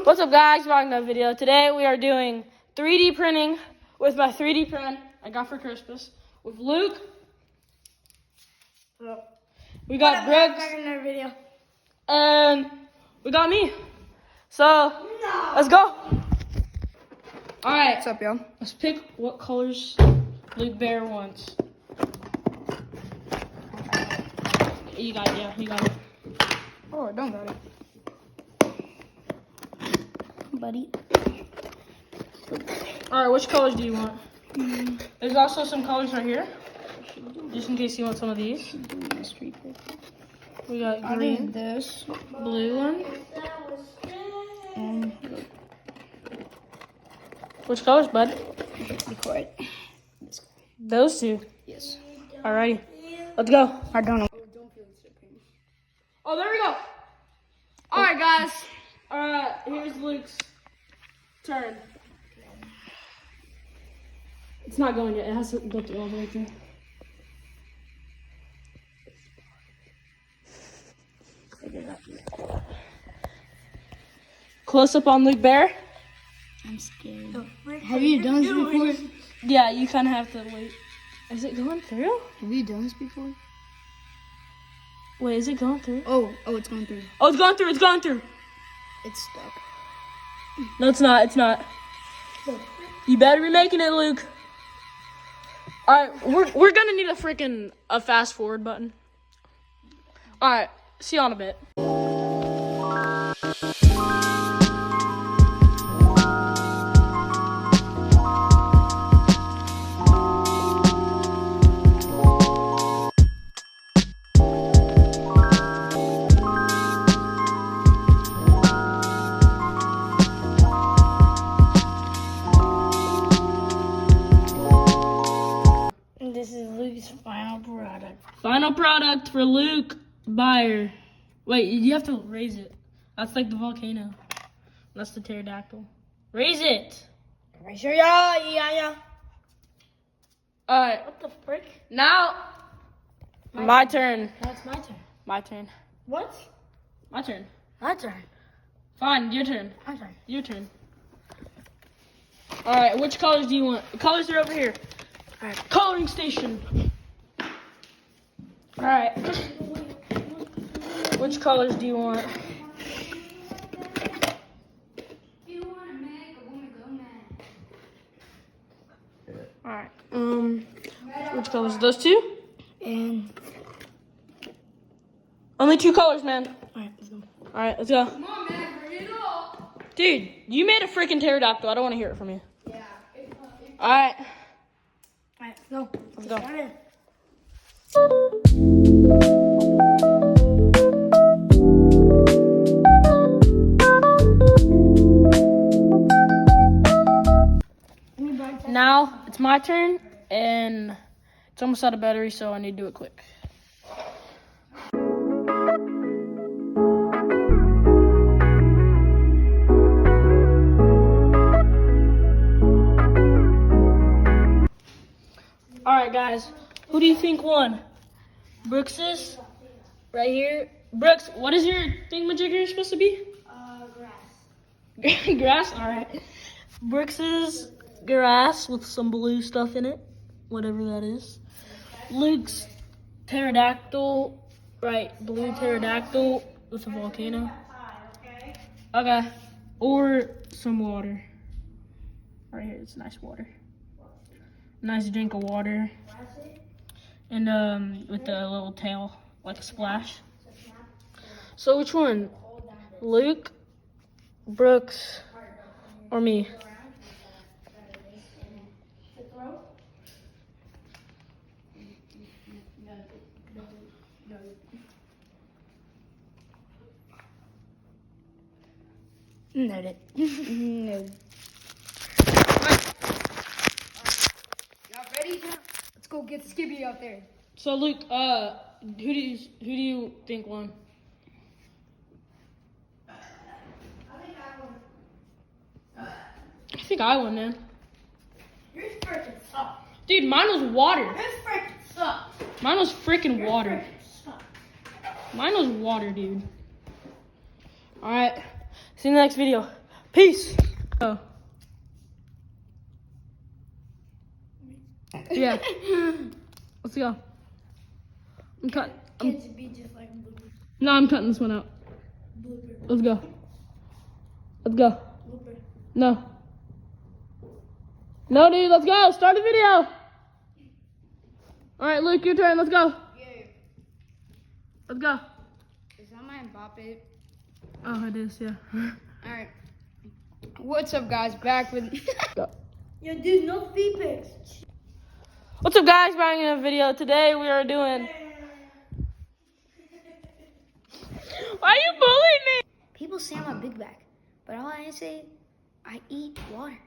What's up, guys? Back in another video. Today we are doing 3D printing with my 3D pen I got for Christmas with Luke. We got Brooks. Back in another video. And we got me. So let's go. All right. What's up, y'all? Let's pick what colors Luke Bear wants. You got it. Yeah, you got it. Oh, I don't got it. Buddy. All right, which colors do you want? There's also some colors right here, just in case you want some of these. We got green, this. blue one. And Which colors, bud? record. Those two. Yes. Alrighty, let's go. I don't know. Oh, there we go. All right, guys. Here's Luke's turn. It's not going yet. It hasn't go through all the way through. Close up on Luke Bear. I'm scared. Have you done this before? Yeah, you kind of have to wait. Is it going through? Have you done this before? Wait, is it going through? Oh, it's going through. Oh, it's going through. It's going through. It's stuck. No, it's not. It's not. You better be making it, Luke. All right, we're gonna need a fast forward button. All right, see you on a bit. This is Luke's final product. Final product for Luke Bear. Wait, you have to raise it. That's like the volcano. That's the pterodactyl. Raise it. Right sure, yeah. All right. What the frick? Now, my turn. That's my turn. My turn. What? My turn. My turn. Fine, your turn. My turn. Your turn. All right, which colors do you want? The colors are over here. All right. Coloring station. All right. Which colors do you want? All right. Which colors? Those two? And Only two colors, man. all right, let's go. All right, let's go. Come on, man, hurry it up. Dude, you made a freaking pterodactyl. I don't want to hear it from you. All right. All right, go. Let's go. Start it. Now it's my turn, and it's almost out of battery, so I need to do it quick. All right, guys, who do you think won? Brooks's, right here. Brooks, what is your thingamajigger supposed to be? Grass. Grass? All right. Brooks's grass with some blue stuff in it, whatever that is. Luke's pterodactyl, right? Blue pterodactyl with a volcano. Okay. Or some water. Right here, it's nice water. Nice drink of water. And with the little tail, like a splash. So which one? Luke, Brooks, or me? No, it. No. Y'all ready? Let's go get Skibby out there. So Luke, who do you think won? I think I won, man. Yours freaking sucks. Dude, mine was water. Yours freaking sucks. Mine was freaking water. Freaking sucks. Mine was water, dude. Alright. See you in the next video. Peace. Oh. Yeah. Let's go. I'm cutting. Kids be just like Blooper. No, I'm cutting this one out. Blooper. Let's go. Let's go. Blooper. No. No, dude, let's go. Start the video. All right, Luke, your turn. Let's go. Yeah. Let's go. Is that my Mbappe? Oh, it is, yeah. Alright. What's up, guys? Back with. Go. Yo, dude, no feet pics. What's up, guys? Back in a video. Today we are doing. Why you bullying me? People say I'm a big back, but all I say, I eat water.